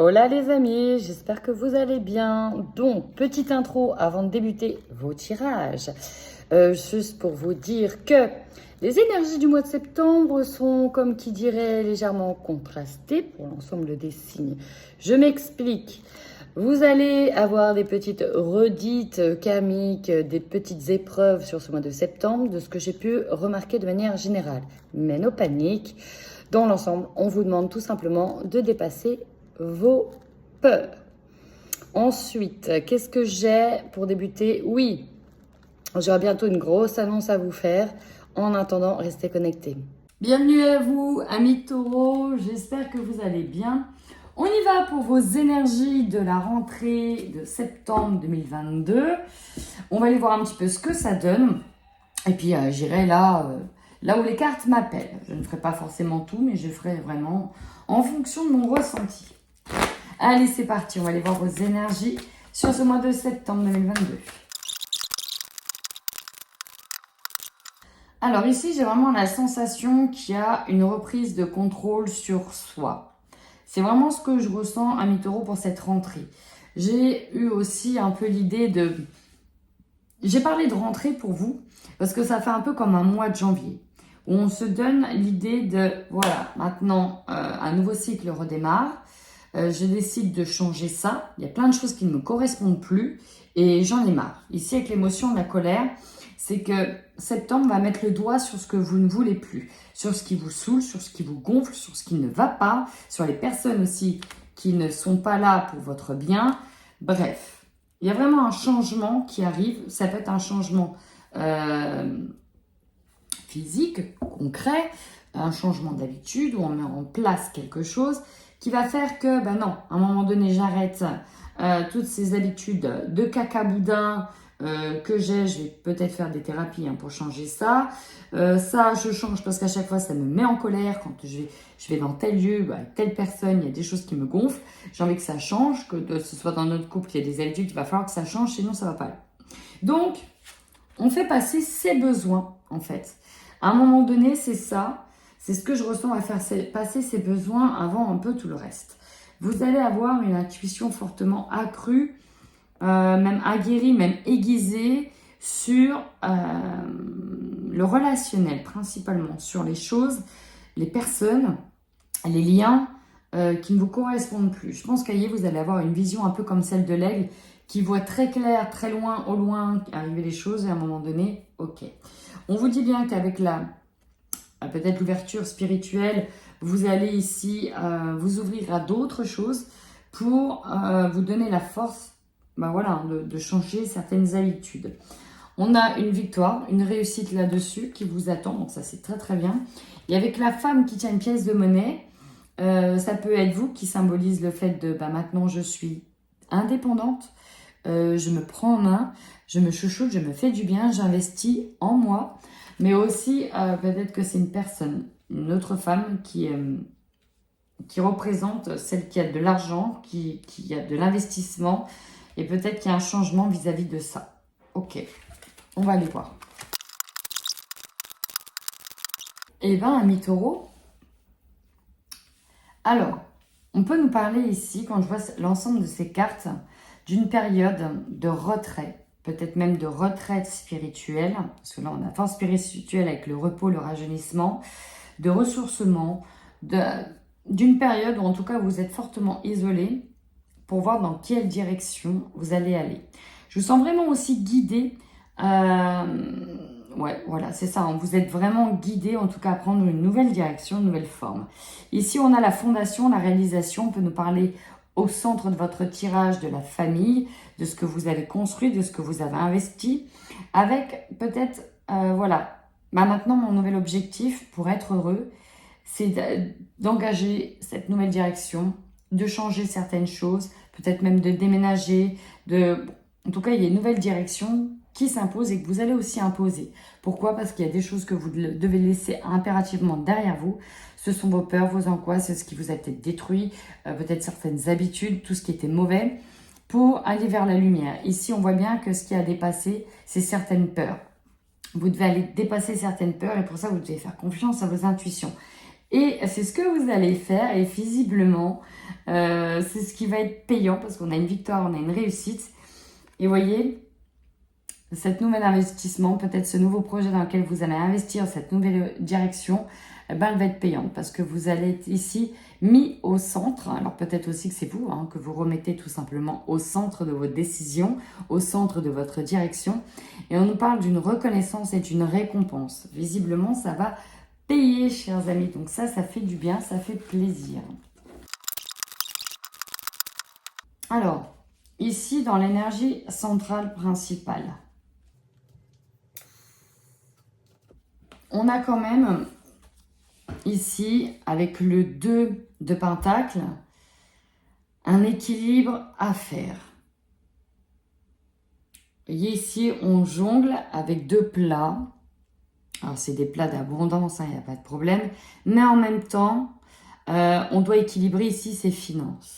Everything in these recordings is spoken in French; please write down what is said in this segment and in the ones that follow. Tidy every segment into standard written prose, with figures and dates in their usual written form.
Hola les amis, j'espère que vous allez bien. Donc, petite intro avant de débuter vos tirages. Juste pour vous dire que les énergies du mois de septembre sont, comme qui dirait, légèrement contrastées pour l'ensemble des signes. Je m'explique. Vous allez avoir des petites redites karmiques, des petites épreuves sur ce mois de septembre, de ce que j'ai pu remarquer de manière générale. Mais no panique. Dans l'ensemble, on vous demande tout simplement de dépasser vos peurs. Ensuite, qu'est-ce que j'ai pour débuter? Oui, j'aurai bientôt une grosse annonce à vous faire. En attendant, restez connectés. Bienvenue à vous, amis taureaux. J'espère que vous allez bien. On y va pour vos énergies de la rentrée de septembre 2022. On va aller voir un petit peu ce que ça donne. Et puis, j'irai là où les cartes m'appellent. Je ne ferai pas forcément tout, mais je ferai vraiment en fonction de mon ressenti. Allez, c'est parti. On va aller voir vos énergies sur ce mois de septembre 2022. Alors ici, j'ai vraiment la sensation qu'il y a une reprise de contrôle sur soi. C'est vraiment ce que je ressens, amis taureaux, pour cette rentrée. J'ai eu aussi un peu l'idée de... J'ai parlé de rentrée pour vous, parce que ça fait un peu comme un mois de janvier, où on se donne l'idée de, voilà, maintenant, un nouveau cycle redémarre. Je décide de changer ça. Il y a plein de choses qui ne me correspondent plus et j'en ai marre. Ici, avec l'émotion de la colère, c'est que septembre va mettre le doigt sur ce que vous ne voulez plus, sur ce qui vous saoule, sur ce qui vous gonfle, sur ce qui ne va pas, sur les personnes aussi qui ne sont pas là pour votre bien. Bref, il y a vraiment un changement qui arrive. Ça peut être un changement physique, concret, un changement d'habitude où on met en place quelque chose qui va faire que, ben non, à un moment donné, j'arrête toutes ces habitudes de caca-boudin que j'ai. Je vais peut-être faire des thérapies pour changer ça. Ça, je change parce qu'à chaque fois, ça me met en colère. Quand je vais dans tel lieu, telle personne, il y a des choses qui me gonflent. J'ai envie que ça change, que ce soit dans notre couple, il y a des habitudes, il va falloir que ça change, sinon ça ne va pas aller. Donc, on fait passer ses besoins, en fait. À un moment donné, c'est ça. C'est ce que je ressens à faire passer ses besoins avant un peu tout le reste. Vous allez avoir une intuition fortement accrue, même aguerrie, même aiguisée sur le relationnel, principalement sur les choses, les personnes, les liens qui ne vous correspondent plus. Je pense qu'ailleurs, vous allez avoir une vision un peu comme celle de l'aigle qui voit très clair, très loin, au loin arriver les choses et à un moment donné, ok. On vous dit bien qu'avec peut-être l'ouverture spirituelle, vous allez ici vous ouvrir à d'autres choses pour vous donner la force de changer certaines habitudes. On a une victoire, une réussite là-dessus qui vous attend, donc ça c'est très très bien. Et avec la femme qui tient une pièce de monnaie, ça peut être vous qui symbolise le fait de maintenant je suis indépendante, je me prends en main, je me chouchoute, je me fais du bien, j'investis en moi. Mais aussi, peut-être que c'est une personne, une autre femme qui représente celle qui a de l'argent, qui a de l'investissement. Et peut-être qu'il y a un changement vis-à-vis de ça. Ok, on va aller voir. Eh bien, amis taureaux, alors, on peut nous parler ici, quand je vois l'ensemble de ces cartes, d'une période de retrait. Peut-être même de retraite spirituelle, parce que là on a force spirituelle avec le repos, le rajeunissement, de ressourcement, d'une période où en tout cas vous êtes fortement isolé pour voir dans quelle direction vous allez aller. Je vous sens vraiment aussi guidé, ouais voilà c'est ça, vous êtes vraiment guidé en tout cas à prendre une nouvelle direction, une nouvelle forme. Ici on a la fondation, la réalisation, on peut nous parler au centre de votre tirage de la famille, de ce que vous avez construit, de ce que vous avez investi, avec peut-être, maintenant mon nouvel objectif pour être heureux, c'est d'engager cette nouvelle direction, de changer certaines choses, peut-être même de déménager, en tout cas il y a une nouvelle direction qui s'impose et que vous allez aussi imposer. Pourquoi? Parce qu'il y a des choses que vous devez laisser impérativement derrière vous. Ce sont vos peurs, vos angoisses, ce qui vous a peut-être détruit, peut-être certaines habitudes, tout ce qui était mauvais, pour aller vers la lumière. Ici, on voit bien que ce qui a dépassé, c'est certaines peurs. Vous devez aller dépasser certaines peurs et pour ça, vous devez faire confiance à vos intuitions. Et c'est ce que vous allez faire et visiblement, c'est ce qui va être payant parce qu'on a une victoire, on a une réussite. Et voyez, cet nouvel investissement, peut-être ce nouveau projet dans lequel vous allez investir, cette nouvelle direction, eh ben, elle va être payante parce que vous allez être ici mis au centre. Alors peut-être aussi que c'est vous que vous remettez tout simplement au centre de votre décision, au centre de votre direction. Et on nous parle d'une reconnaissance et d'une récompense. Visiblement, ça va payer, chers amis. Donc ça fait du bien, ça fait plaisir. Alors, ici, dans l'énergie centrale principale, on a quand même, ici, avec le 2 de Pentacle, un équilibre à faire. Vous voyez ici, on jongle avec 2 plats. Alors, c'est des plats d'abondance, il n'y a pas de problème. Mais en même temps, on doit équilibrer ici ses finances.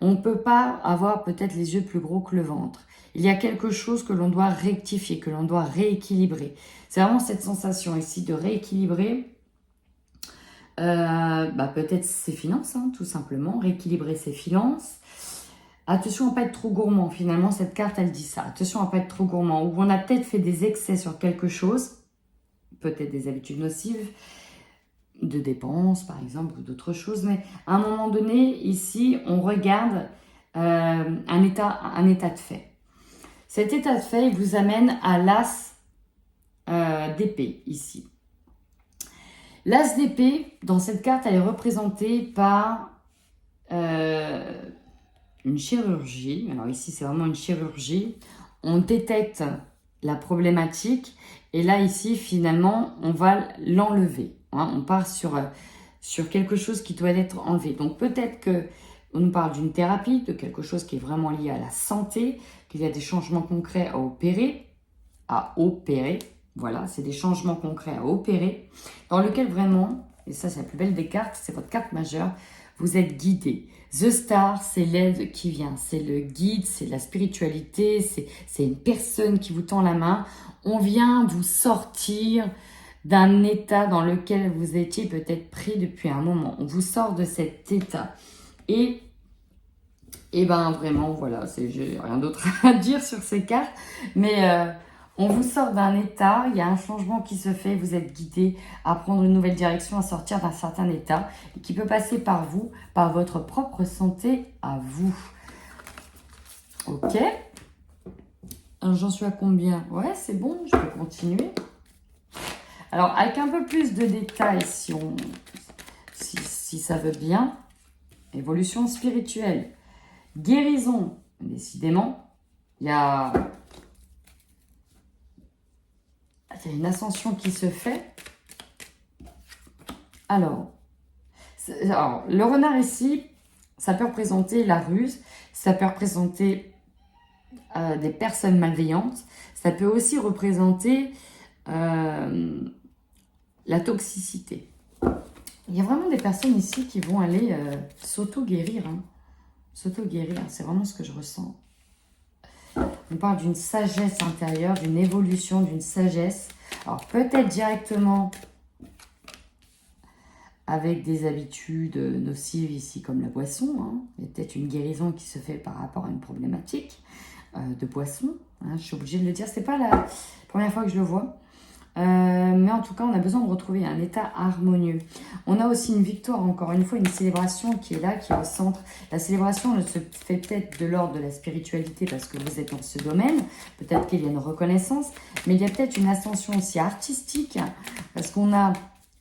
On ne peut pas avoir peut-être les yeux plus gros que le ventre. Il y a quelque chose que l'on doit rectifier, que l'on doit rééquilibrer. C'est vraiment cette sensation ici de rééquilibrer peut-être ses finances, tout simplement. Rééquilibrer ses finances. Attention à ne pas être trop gourmand. Finalement, cette carte, elle dit ça. Attention à ne pas être trop gourmand. Ou on a peut-être fait des excès sur quelque chose. Peut-être des habitudes nocives. De dépenses, par exemple, ou d'autres choses. Mais à un moment donné, ici, on regarde un état de fait. Cet état de fait, il vous amène à l'as d'épée, ici. L'as d'épée, dans cette carte, elle est représentée par une chirurgie. Alors ici, c'est vraiment une chirurgie. On détecte la problématique et là, ici, finalement, on va l'enlever. On part sur quelque chose qui doit être enlevé. Donc peut-être qu'on nous parle d'une thérapie, de quelque chose qui est vraiment lié à la santé, qu'il y a des changements concrets à opérer. Voilà, c'est des changements concrets à opérer, dans lequel vraiment, et ça c'est la plus belle des cartes, c'est votre carte majeure, vous êtes guidé. The Star, c'est l'aide qui vient, c'est le guide, c'est la spiritualité, c'est une personne qui vous tend la main. On vient vous sortir d'un état dans lequel vous étiez peut-être pris depuis un moment. On vous sort de cet état. Et ben vraiment, voilà, j'ai rien d'autre à dire sur ces cartes, mais on vous sort d'un état, il y a un changement qui se fait, vous êtes guidé à prendre une nouvelle direction, à sortir d'un certain état, qui peut passer par vous, par votre propre santé à vous. Ok. J'en suis à combien? Ouais, c'est bon, je peux continuer. Alors, avec un peu plus de détails, si ça veut bien, évolution spirituelle, guérison, décidément, il y a une ascension qui se fait. Alors, le renard ici, ça peut représenter la ruse, ça peut représenter des personnes malveillantes, ça peut aussi représenter la toxicité. Il y a vraiment des personnes ici qui vont aller s'auto-guérir. S'auto-guérir, c'est vraiment ce que je ressens. On parle d'une sagesse intérieure, d'une évolution, d'une sagesse. Alors peut-être directement avec des habitudes nocives ici comme la boisson. Il y a peut-être une guérison qui se fait par rapport à une problématique de boisson. Je suis obligée de le dire, c'est pas la première fois que je le vois. Mais en tout cas, on a besoin de retrouver un état harmonieux. On a aussi une victoire, encore une fois, une célébration qui est là, qui est au centre. La célébration ne se fait peut-être de l'ordre de la spiritualité parce que vous êtes dans ce domaine. Peut-être qu'il y a une reconnaissance, mais il y a peut-être une ascension aussi artistique parce qu'on a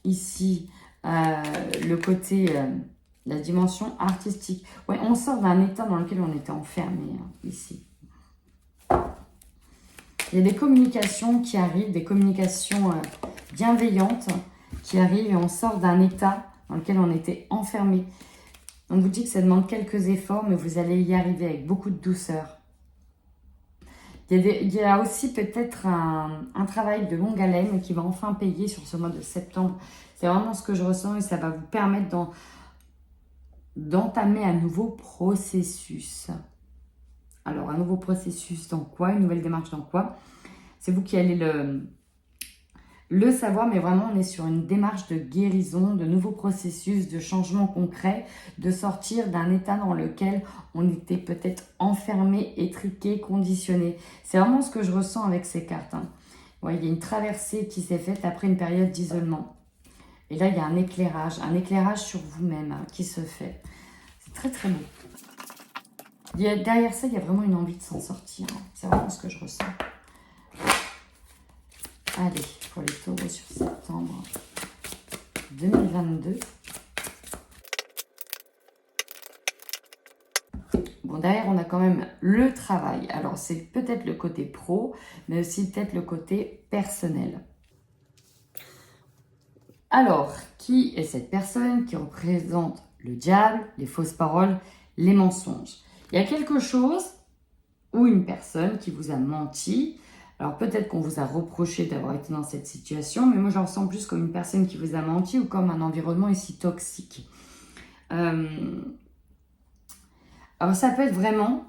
ici le côté, la dimension artistique. Ouais, on sort d'un état dans lequel on était enfermé ici. Il y a des communications qui arrivent, des communications bienveillantes qui arrivent et on sort d'un état dans lequel on était enfermé. On vous dit que ça demande quelques efforts, mais vous allez y arriver avec beaucoup de douceur. Il y a aussi peut-être un travail de longue haleine qui va enfin payer sur ce mois de septembre. C'est vraiment ce que je ressens et ça va vous permettre d'entamer un nouveau processus. Alors, un nouveau processus dans quoi? Une nouvelle démarche dans quoi? C'est vous qui allez le savoir, mais vraiment on est sur une démarche de guérison, de nouveaux processus, de changements concrets, de sortir d'un état dans lequel on était peut-être enfermé, étriqué, conditionné. C'est vraiment ce que je ressens avec ces cartes. Hein. Ouais, il y a une traversée qui s'est faite après une période d'isolement. Et là, il y a un éclairage sur vous-même hein, qui se fait. C'est très très beau. Derrière ça, il y a vraiment une envie de s'en sortir. Hein. C'est vraiment ce que je ressens. Allez, pour les taureaux sur septembre 2022. Bon, derrière, on a quand même le travail. Alors, c'est peut-être le côté pro, mais aussi peut-être le côté personnel. Alors, qui est cette personne qui représente le diable, les fausses paroles, les mensonges? Il y a quelque chose ou une personne qui vous a menti. Alors peut-être qu'on vous a reproché d'avoir été dans cette situation, mais moi j'en ressens plus comme une personne qui vous a menti ou comme un environnement ici toxique. Alors ça peut être vraiment,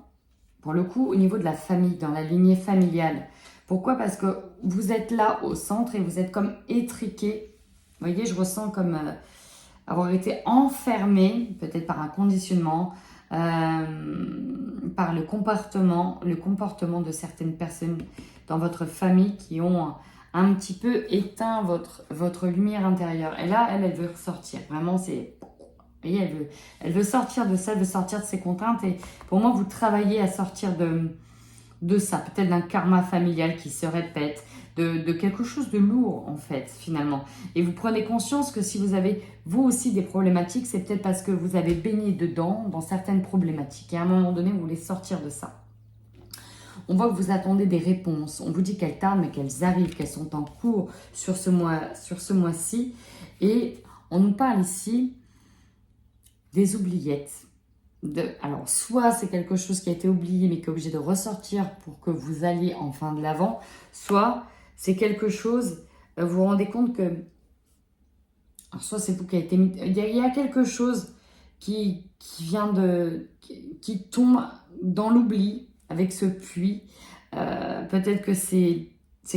pour le coup, au niveau de la famille, dans la lignée familiale. Pourquoi? Parce que vous êtes là au centre et vous êtes comme étriqué. Vous voyez, je ressens comme avoir été enfermé, peut-être par un conditionnement, par le comportement de certaines personnes dans votre famille qui ont un petit peu éteint votre lumière intérieure. Et là, elle veut ressortir. Vraiment, c'est... Vous voyez, elle veut sortir de ça, de sortir de ses contraintes. Et pour moi, vous travaillez à sortir de ça. Peut-être d'un karma familial qui se répète, de quelque chose de lourd, en fait, finalement. Et vous prenez conscience que si vous avez, vous aussi, des problématiques, c'est peut-être parce que vous avez baigné dedans, dans certaines problématiques. Et à un moment donné, vous voulez sortir de ça. On voit que vous attendez des réponses. On vous dit qu'elles tardent, mais qu'elles arrivent, qu'elles sont en cours sur ce mois-ci. Et on nous parle ici des oubliettes. Alors, soit c'est quelque chose qui a été oublié, mais qui est obligé de ressortir pour que vous alliez en fin de l'avant. Soit c'est quelque chose, vous vous rendez compte que... Alors, soit c'est vous qui a été mis... Il y a quelque chose qui vient de... qui tombe dans l'oubli, avec ce puits. Peut-être que c'est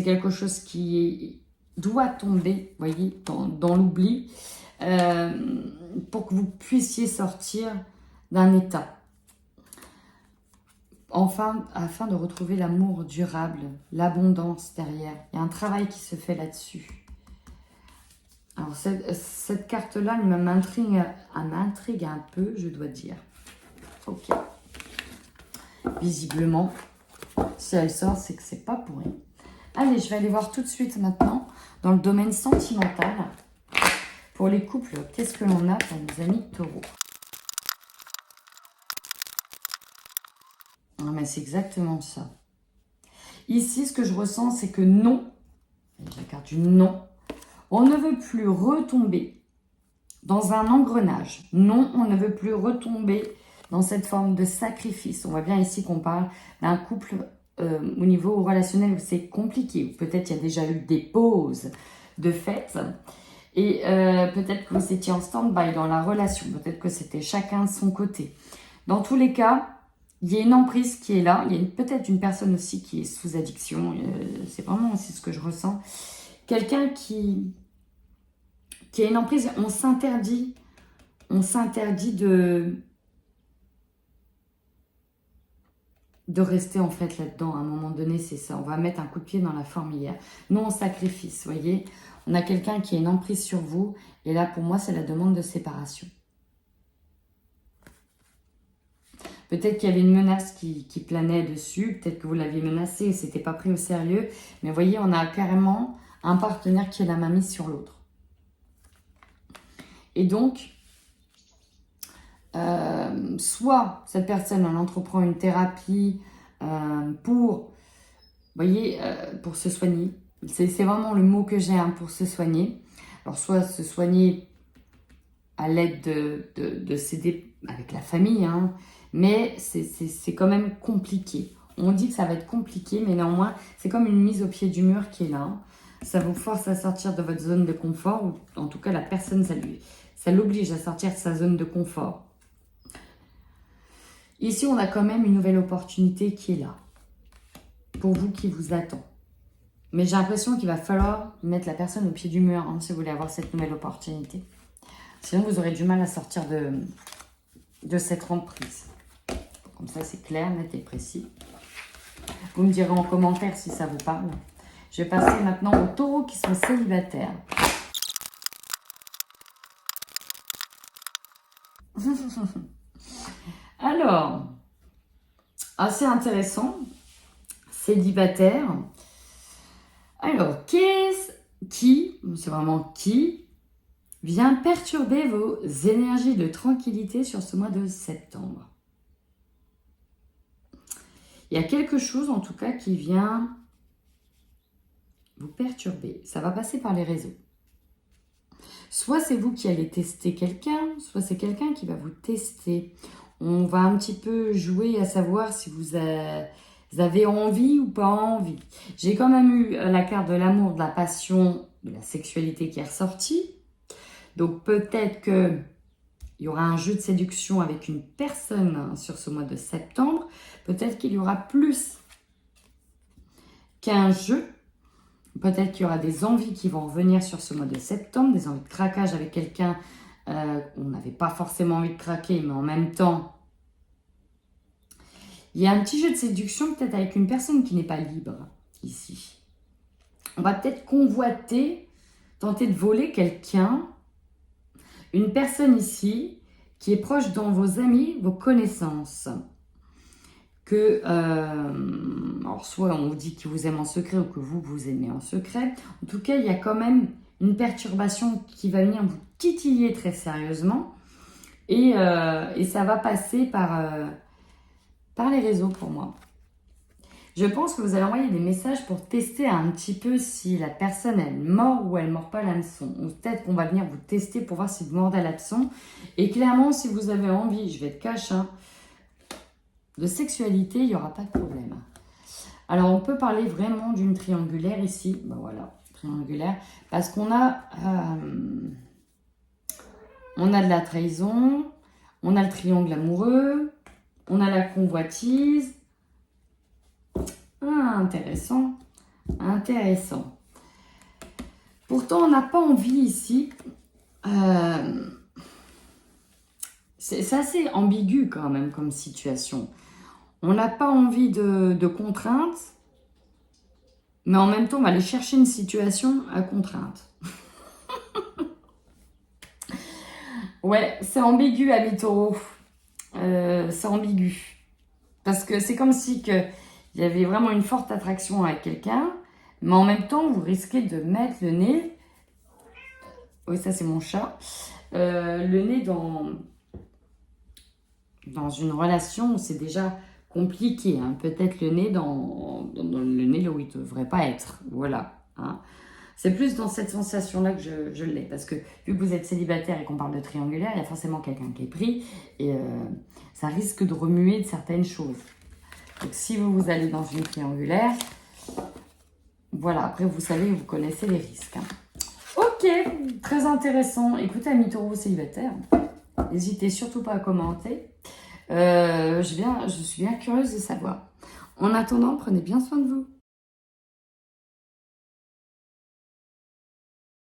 quelque chose qui doit tomber, vous voyez, dans l'oubli, pour que vous puissiez sortir d'un état. Enfin, afin de retrouver l'amour durable, l'abondance derrière. Il y a un travail qui se fait là-dessus. Alors, cette carte-là, elle m'intrigue un peu, je dois dire. Ok. Visiblement, si elle sort, c'est que c'est pas pour rien. Allez, je vais aller voir tout de suite maintenant dans le domaine sentimental. Pour les couples, qu'est-ce que l'on a pour nos amis taureaux? Non, mais c'est exactement ça. Ici, ce que je ressens, c'est que non, la carte du non, on ne veut plus retomber dans un engrenage. Non, on ne veut plus retomber dans cette forme de sacrifice. On voit bien ici qu'on parle d'un couple au niveau relationnel où c'est compliqué. Peut-être il y a déjà eu des pauses de fait. Et peut-être que vous étiez en stand-by dans la relation. Peut-être que c'était chacun de son côté. Dans tous les cas, il y a une emprise qui est là. Il y a peut-être une personne aussi qui est sous addiction. C'est vraiment aussi ce que je ressens. Quelqu'un qui a une emprise. On s'interdit de rester en fait là-dedans. À un moment donné, c'est ça. On va mettre un coup de pied dans la fourmilière. Nous, on sacrifice, vous voyez. On a quelqu'un qui a une emprise sur vous. Et là, pour moi, c'est la demande de séparation. Peut-être qu'il y avait une menace qui planait dessus. Peut-être que vous l'aviez menacé et c'était pas pris au sérieux. Mais vous voyez, on a carrément un partenaire qui a la main mise sur l'autre. Et donc, soit cette personne, elle entreprend une thérapie pour, vous voyez, pour se soigner. C'est vraiment le mot que j'ai, hein, pour se soigner. Alors, soit se soigner à l'aide de s'aider avec la famille, hein, mais c'est quand même compliqué. On dit que ça va être compliqué, mais néanmoins, c'est comme une mise au pied du mur qui est là. Hein. Ça vous force à sortir de votre zone de confort, ou en tout cas, la personne, ça l'oblige à sortir de sa zone de confort. Ici, on a quand même une nouvelle opportunité qui est là, pour vous, qui vous attend. Mais j'ai l'impression qu'il va falloir mettre la personne au pied du mur hein, si vous voulez avoir cette nouvelle opportunité. Sinon, vous aurez du mal à sortir de cette emprise. Comme ça, c'est clair, net et précis. Vous me direz en commentaire si ça vous parle. Je vais passer maintenant aux taureaux qui sont célibataires. Alors, assez intéressant. Célibataire. Alors, c'est vraiment qui vient perturber vos énergies de tranquillité sur ce mois de septembre? Il y a quelque chose en tout cas qui vient vous perturber. Ça va passer par les réseaux. Soit c'est vous qui allez tester quelqu'un, soit c'est quelqu'un qui va vous tester. On va un petit peu jouer à savoir si vous avez envie ou pas envie. J'ai quand même eu la carte de l'amour, de la passion, de la sexualité qui est ressortie. Donc peut-être qu'il y aura un jeu de séduction avec une personne sur ce mois de septembre. Peut-être qu'il y aura plus qu'un jeu. Peut-être qu'il y aura des envies qui vont revenir sur ce mois de septembre, des envies de craquage avec quelqu'un on n'avait pas forcément envie de craquer, mais en même temps, il y a un petit jeu de séduction peut-être avec une personne qui n'est pas libre ici. On va peut-être convoiter, tenter de voler quelqu'un, une personne ici qui est proche dans vos amis, vos connaissances. Alors soit on vous dit qu'il vous aime en secret ou que vous aimez en secret. En tout cas, il y a quand même une perturbation qui va venir vous titiller très sérieusement. Et ça va passer par les réseaux pour moi. Je pense que vous allez envoyer des messages pour tester un petit peu si la personne elle mord ou elle mord pas l'hameçon. Ou peut-être qu'on va venir vous tester pour voir si vous mordez l'hameçon. Et clairement, si vous avez envie, je vais être cash, hein, de sexualité, il n'y aura pas de problème. Alors, on peut parler vraiment d'une triangulaire ici. Ben voilà, triangulaire. Parce qu'on a, de la trahison, on a le triangle amoureux, on a la convoitise. Ah, intéressant. Intéressant. Pourtant, on n'a pas envie ici. C'est assez ambigu quand même comme situation. On n'a pas envie de contraintes, mais en même temps, on va aller chercher une situation à contrainte. Ouais, c'est ambigu, amis taureaux. C'est ambigu. Parce que c'est comme si il y avait vraiment une forte attraction avec quelqu'un, mais en même temps, vous risquez de mettre le nez... Oui, ça c'est mon chat. Le nez dans une relation où c'est déjà compliqué. Hein. Peut-être le nez dans le nez là où il ne devrait pas être. Voilà. Hein. C'est plus dans cette sensation-là que je l'ai. Parce que vu que vous êtes célibataire et qu'on parle de triangulaire, il y a forcément quelqu'un qui est pris. Et ça risque de remuer de certaines choses. Donc si vous allez dans une triangulaire, voilà. Après, vous savez, vous connaissez les risques. Hein. Ok, très intéressant. Écoutez, amis taureaux célibataires, n'hésitez surtout pas à commenter. Je suis bien curieuse de savoir. En attendant, prenez bien soin de vous.